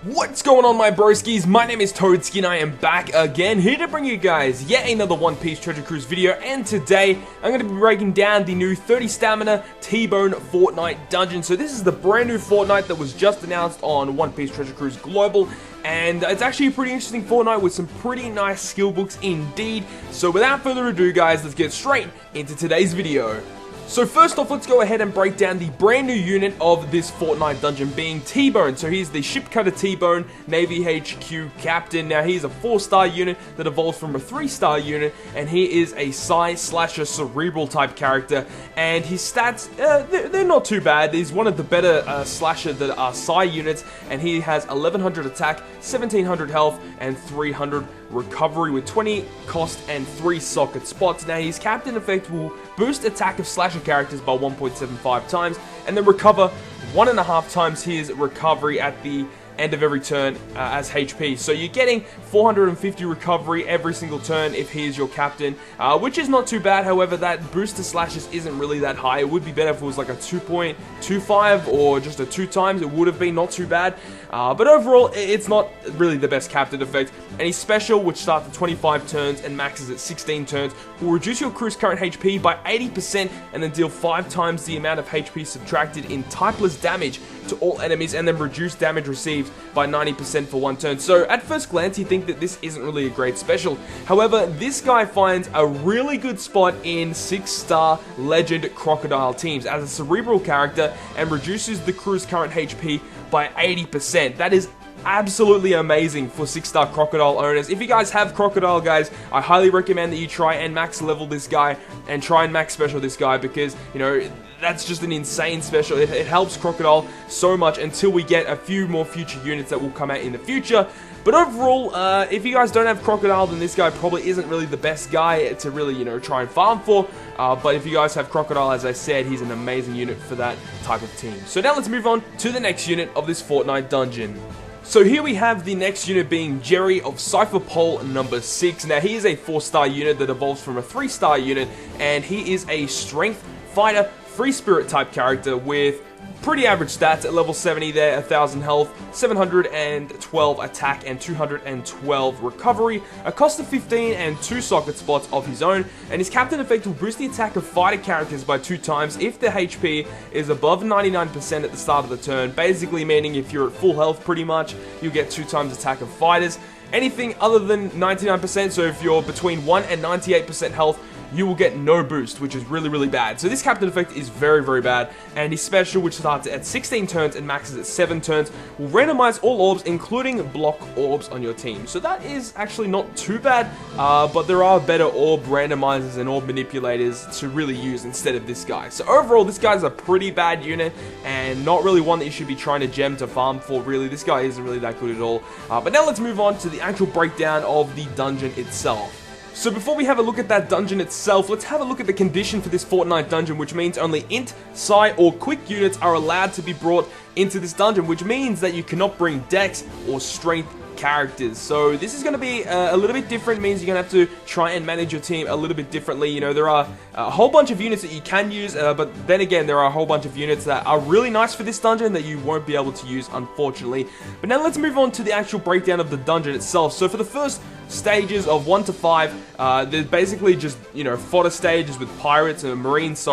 What's going on, my broskies? My name is Toadski and I am back again, here to bring you guys yet another One Piece Treasure Cruise video. And today, I'm going to be breaking down the new 30 stamina Tbone Fortnite dungeon. So this is the brand new Fortnite that was just announced on One Piece Treasure Cruise Global. And it's actually a pretty interesting Fortnite with some pretty nice skill books indeed. So without further ado, guys, let's get straight into today's video. So first off, let's go ahead and break down the brand new unit of this Fortnite dungeon, being Tbone. So he's the ship cutter Tbone, Navy HQ captain. Now he's a 4-star unit that evolves from a 3-star unit, and he is a Psy Slasher cerebral type character. And his stats, they're not too bad. He's one of the better slasher that are Psy units, and he has 1100 attack, 1700 health, and 300 recovery with 20 cost and 3 socket spots. Now his captain effect will boost attack of slasher characters by 1.75 times and then recover 1.5 times his recovery at the end of every turn as HP. So you're getting 450 recovery every single turn if he is your captain, which is not too bad. However, that boost to slashes isn't really that high. It would be better if it was like a 2.25 or just a 2 times. It would have been not too bad. But overall, it's not really the best captain effect. And his special, which starts at 25 turns and maxes at 16 turns, will reduce your crew's current HP by 80% and then deal 5 times the amount of HP subtracted in typeless damage to all enemies, and then reduce damage received by 90% for 1 turn. So at first glance, you think that this isn't really a great special. However, this guy finds a really good spot in 6-star Legend Crocodile teams as a cerebral character and reduces the crew's current HP by 80%. That is absolutely amazing for 6-star Crocodile owners. If you guys have Crocodile, guys, I highly recommend that you try and max level this guy and try and max special this guy, because, you know, that's just an insane special. It helps Crocodile so much until we get a few more future units that will come out in the future. But overall, if you guys don't have Crocodile, then this guy probably isn't really the best guy to really, you know, try and farm for. But if you guys have Crocodile, as I said, he's an amazing unit for that type of team. So now let's move on to the next unit of this Fortnite dungeon. So here we have the next unit being Geri of Cypher Pole number 6. Now he is a 4-star unit that evolves from a 3-star unit, and he is a strength fighter, free spirit type character with pretty average stats at level 70 there, 1000 health, 712 attack, and 212 recovery, a cost of 15 and 2 socket spots of his own, and his captain effect will boost the attack of fighter characters by 2 times if the HP is above 99% at the start of the turn, basically meaning if you're at full health pretty much, you'll get 2 times attack of fighters. Anything other than 99%, so if you're between 1 and 98% health, you will get no boost, which is really, really bad. So this captain effect is very, very bad, and his special, which starts at 16 turns and maxes at 7 turns, will randomize all orbs, including block orbs on your team. So that is actually not too bad, but there are better orb randomizers and orb manipulators to really use instead of this guy. So overall, this guy's a pretty bad unit, and not really one that you should be trying to gem to farm for, really. This guy isn't really that good at all. But now let's move on to the actual breakdown of the dungeon itself. So before we have a look at that dungeon itself, let's have a look at the condition for this Fortnite dungeon, which means only Int, Psy, or Quick units are allowed to be brought into this dungeon, which means that you cannot bring Dex or Strength characters. So this is going to be a little bit different. It means you're going to have to try and manage your team a little bit differently. You know, there are a whole bunch of units that you can use, but then again, there are a whole bunch of units that are really nice for this dungeon that you won't be able to use, unfortunately. But now let's move on to the actual breakdown of the dungeon itself. So for the first stages of 1 to 5, there's basically just, you know, fodder stages with pirates and marines,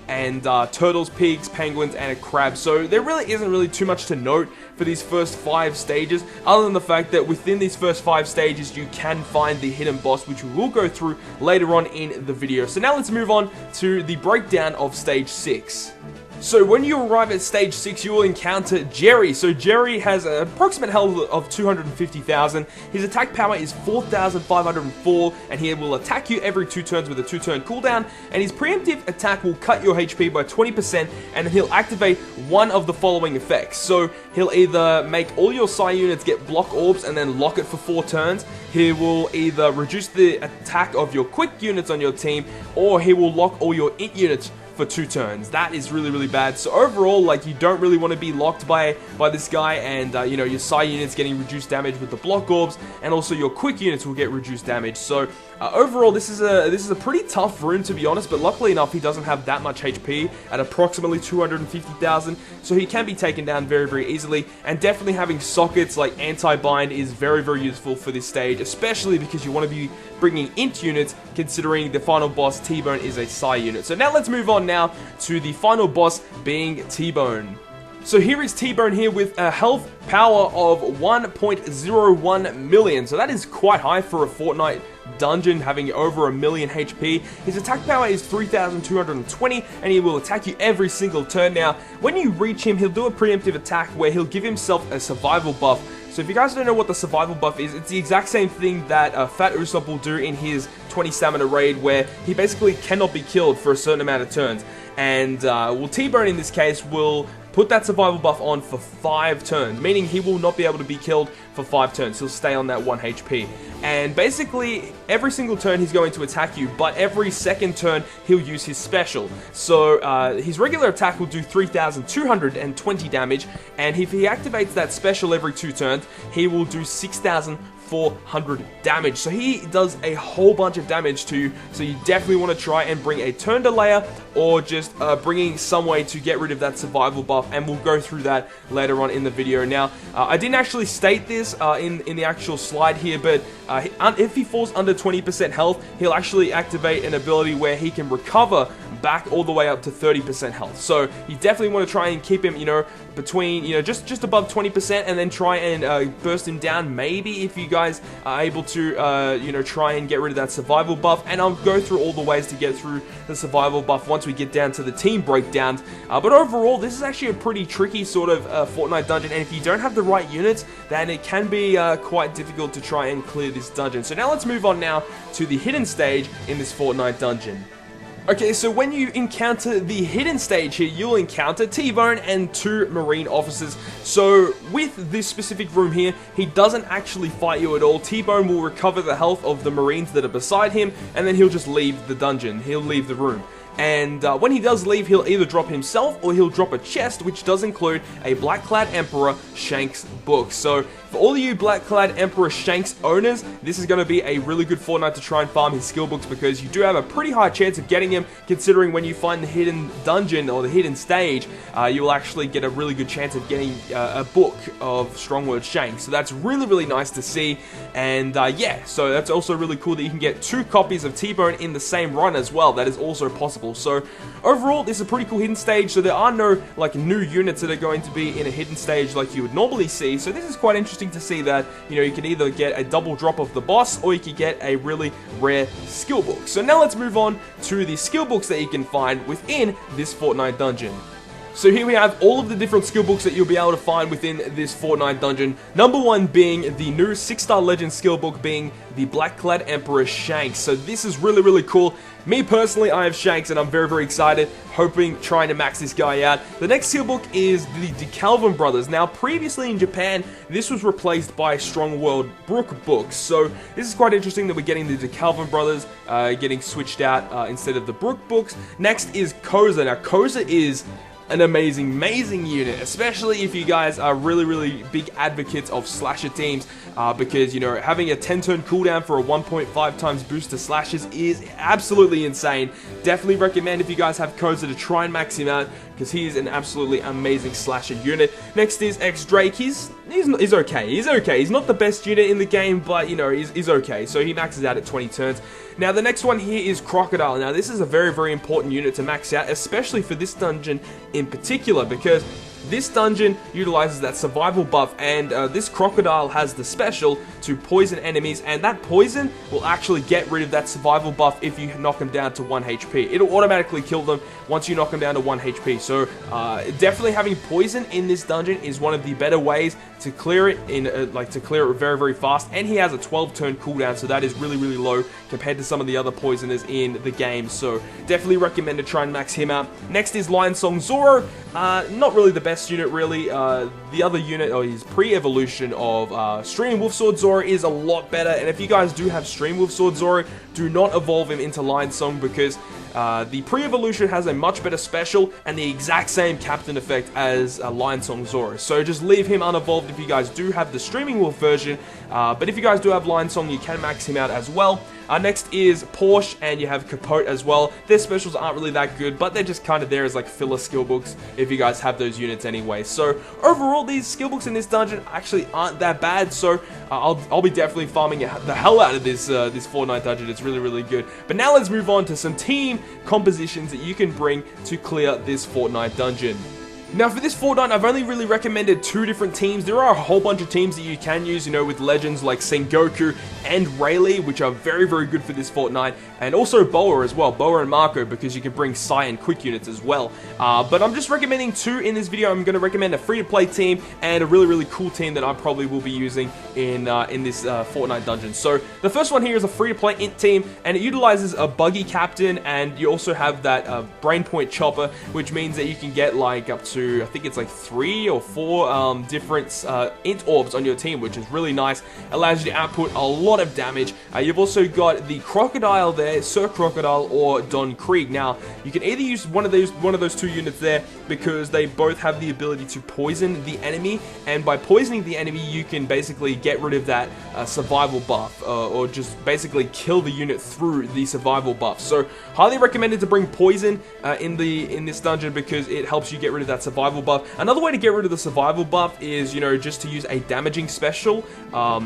and turtles, pigs, penguins, and a crab. So there really isn't really too much to note for these first 5 stages, other than the fact that within these first 5 stages you can find the hidden boss, which we will go through later on in the video. So now let's move on to the breakdown of stage 6. So when you arrive at stage 6, you will encounter Geri. So Geri has an approximate health of 250,000. His attack power is 4,504, and he will attack you every 2 turns with a 2-turn cooldown. And his preemptive attack will cut your HP by 20%, and then he'll activate one of the following effects. So he'll either make all your Psy units get block orbs and then lock it for 4 turns. He will either reduce the attack of your Quick units on your team, or he will lock all your Int units for 2 turns. That is really, really bad. So overall, like, you don't really want to be locked by this guy, and you know, your Psi units getting reduced damage with the block orbs, and also your quick units will get reduced damage. So overall, this is a pretty tough rune, to be honest, but luckily enough, he doesn't have that much HP at approximately 250,000, so he can be taken down very, very easily. And definitely having sockets like anti-bind is very, very useful for this stage, especially because you want to be bringing int units, considering the final boss Tbone is a Psi unit. So now let's move on now to the final boss, being Tbone. So here is Tbone here with a health power of 1.01 million. So that is quite high for a Fortnite dungeon, having over a million HP. His attack power is 3,220, and he will attack you every single turn. Now, when you reach him, he'll do a preemptive attack where he'll give himself a survival buff. So if you guys don't know what the survival buff is, it's the exact same thing that Fat Usopp will do in his 20 stamina raid, where he basically cannot be killed for a certain amount of turns. And well, Tbone in this case will put that survival buff on for 5 turns, meaning he will not be able to be killed for 5 turns. He'll stay on that 1 HP. And basically, every single turn he's going to attack you, but every second turn he'll use his special. So his regular attack will do 3,220 damage, and if he activates that special every 2 turns, he will do 6,400 damage. So he does a whole bunch of damage to you, so you definitely want to try and bring a turn delayer, or just bringing some way to get rid of that survival buff, and we'll go through that later on in the video. Now, I didn't actually state this in the actual slide here, but if he falls under 20% health, he'll actually activate an ability where he can recover back all the way up to 30% health. So you definitely want to try and keep him, you know, between, you know, just above 20%, and then try and burst him down, maybe, if you guys are able to, you know, try and get rid of that survival buff. And I'll go through all the ways to get through the survival buff once we get down to the team breakdowns. But overall, this is actually a pretty tricky sort of Fortnite dungeon, and if you don't have the right units, then it can be quite difficult to try and clear this dungeon. So now let's move on now to the hidden stage in this Fortnite dungeon. Okay, so when you encounter the hidden stage here, you'll encounter Tbone and 2 Marine officers. So with this specific room here, he doesn't actually fight you at all. Tbone will recover the health of the Marines that are beside him, and then he'll just leave the dungeon. He'll leave the room. And when he does leave, he'll either drop himself or he'll drop a chest, which does include a Black-Clad Emperor Shanks book. So for all of you Black-Clad Emperor Shanks owners, this is going to be a really good Fortnite to try and farm his skill books, because you do have a pretty high chance of getting him, considering when you find the hidden dungeon or the hidden stage, you will actually get a really good chance of getting a book of Strongword Shanks. So that's really, really nice to see. And yeah, so that's also really cool that you can get 2 copies of Tbone in the same run as well. That is also possible. So overall, this is a pretty cool hidden stage. So there are no like new units that are going to be in a hidden stage like you would normally see. So this is quite interesting to see that, you know, you can either get a double drop of the boss, or you can get a really rare skill book. So now let's move on to the skill books that you can find within this Fortnite dungeon. So here we have all of the different skill books that you'll be able to find within this Fortnite dungeon. Number 1 being the new 6-star legend skill book, being the Black-Clad Emperor Shanks. So this is really, really cool. Me personally, I have Shanks, and I'm very, very excited, trying to max this guy out. The next skill book is the DeKalvin Brothers. Now, previously in Japan, this was replaced by Strong World Brook books. So this is quite interesting that we're getting the DeKalvin Brothers getting switched out instead of the Brook books. Next is Koza. Now, Koza is an amazing unit, especially if you guys are really, really big advocates of slasher teams, because, you know, having a 10-turn cooldown for a 1.5 times boost to slashes is absolutely insane. Definitely recommend, if you guys have Koza, to try and max him out, because he is an absolutely amazing slasher unit. Next is X-Drake. He's okay. He's okay. He's not the best unit in the game, but, you know, he's okay. So he maxes out at 20 turns. Now, the next one here is Crocodile. Now, this is a very, very important unit to max out, especially for this dungeon in particular, because this dungeon utilizes that survival buff, and this Crocodile has the special to poison enemies, and that poison will actually get rid of that survival buff if you knock them down to 1 HP. It'll automatically kill them once you knock them down to 1 HP. So definitely having poison in this dungeon is one of the better ways to clear it to clear it very, very fast. And he has a 12-turn cooldown, so that is really, really low compared to some of the other poisoners in the game. So definitely recommend to try and max him out. Next is Lion Song Zoro. Not really the best unit, really. The other unit, or his pre-evolution of Stream Wolf Sword Zoro, is a lot better. And if you guys do have Stream Wolf Sword Zoro, do not evolve him into Lion Song, because The pre-evolution has a much better special and the exact same captain effect as Lion Song Zoro. So just leave him unevolved if you guys do have the Streaming Wolf version. But if you guys do have Lion Song, you can max him out as well. Next is Porsche, and you have Capote as well. Their specials aren't really that good, but they're just kind of there as like filler skill books if you guys have those units anyway. So overall, these skill books in this dungeon actually aren't that bad. So I'll be definitely farming the hell out of this Fortnite dungeon. It's really, really good. But now let's move on to some team compositions that you can bring to clear this Fortnite dungeon. Now for this Fortnite, I've only really recommended 2 different teams. There are a whole bunch of teams that you can use, you know, with legends like Sengoku and Rayleigh, which are very, very good for this Fortnite, and also Boa as well, Boa and Marco, because you can bring Psy and Quick units as well. But I'm just recommending 2 in this video. I'm going to recommend a free-to-play team and a really, really cool team that I probably will be using in this Fortnite dungeon. So the first one here is a free-to-play int team, and it utilizes a buggy captain, and you also have that brainpoint chopper, which means that you can get like up to, I think it's like 3 or 4 different int orbs on your team, which is really nice. Allows you to output a lot of damage. You've also got the Crocodile there, Sir Crocodile or Don Krieg. Now you can either use one of those 2 units there because they both have the ability to poison the enemy, and by poisoning the enemy you can basically get rid of that survival buff, or just basically kill the unit through the survival buff. So highly recommended to bring poison in this dungeon because it helps you get rid of that survival buff. Another way to get rid of the survival buff is, you know, just to use a damaging special.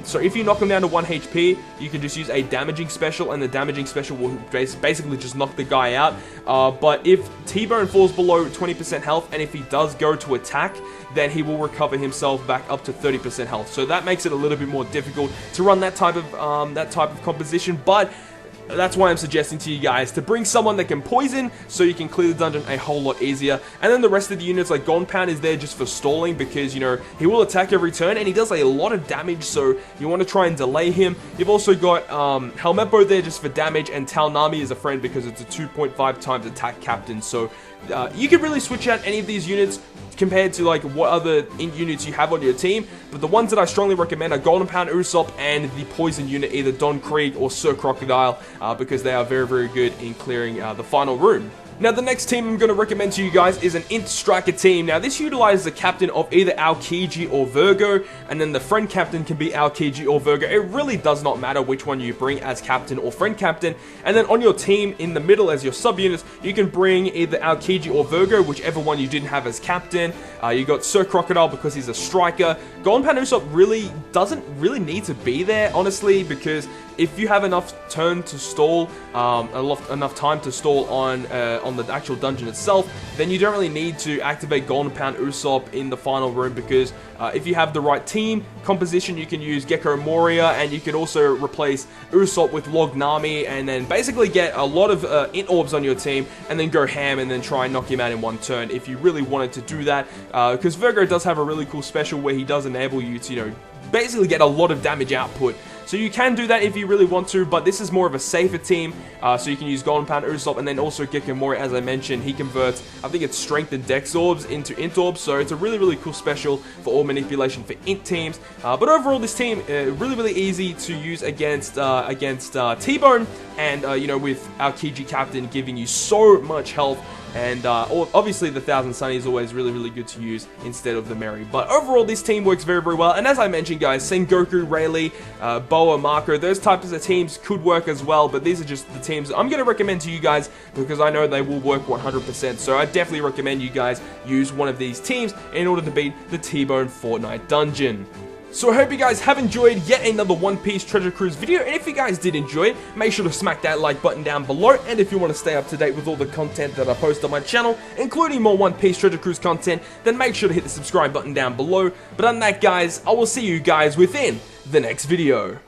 So if you knock them down to 1 HP, you can just use a damaging special, and the damaging special will basically just knock the guy out. But if Tbone falls below 20% health, and if he does go to attack, then he will recover himself back up to 30% health. So that makes it a little bit more difficult to run that type of composition, but that's why I'm suggesting to you guys to bring someone that can poison so you can clear the dungeon a whole lot easier. And then the rest of the units, like Golden Pound, is there just for stalling because, you know, he will attack every turn and he does a lot of damage, so you want to try and delay him. You've also got Helmeppo there just for damage, and Talnami is a friend because it's a 2.5 times attack captain. So you can really switch out any of these units compared to like what other units you have on your team, but the ones that I strongly recommend are Golden Pound, Usopp, and the poison unit, either Don Krieg or Sir Crocodile, because they are very, very good in clearing the final room. Now, the next team I'm going to recommend to you guys is an Instructor Team. Now, this utilizes the captain of either Aokiji or Virgo, and then the friend captain can be Aokiji or Virgo. It really does not matter which one you bring as captain or friend captain. And then on your team, in the middle as your subunits, you can bring either Aokiji or Virgo, whichever one you didn't have as captain. You got Sir Crocodile because he's a striker. Golden Pound Usopp really doesn't really need to be there, honestly, because if you have enough turn to stall, enough time to stall on the actual dungeon itself, then you don't really need to activate Golden Pound Usopp in the final room, because if you have the right team composition, you can use Gecko Moria, and you can also replace Usopp with Log Nami, and then basically get a lot of int orbs on your team, and then go ham and then try and knock him out in one turn if you really wanted to do that, because Virgo does have a really cool special where he does enable you to, you know, basically get a lot of damage output. So you can do that if you really want to, but this is more of a safer team, so you can use Golden Pound Usopp, and then also Gecko Moria, as I mentioned. He converts, I think it's Strength and Dex Orbs into Int Orbs, so it's a really, really cool special for all manipulation for Int teams. But overall, this team, really, really easy to use against Tbone, and, you know, with Aokiji Captain giving you so much health. And obviously the 1000 Sunny is always really, really good to use instead of the Mary. But overall, this team works very, very well. And as I mentioned, guys, Sengoku, Rayleigh, Boa, Marco, those types of teams could work as well. But these are just the teams I'm going to recommend to you guys because I know they will work 100%. So I definitely recommend you guys use one of these teams in order to beat the Tbone Fortnite Dungeon. So I hope you guys have enjoyed yet another One Piece Treasure Cruise video, and if you guys did enjoy it, make sure to smack that like button down below, and if you want to stay up to date with all the content that I post on my channel, including more One Piece Treasure Cruise content, then make sure to hit the subscribe button down below. But other than that, guys, I will see you guys within the next video.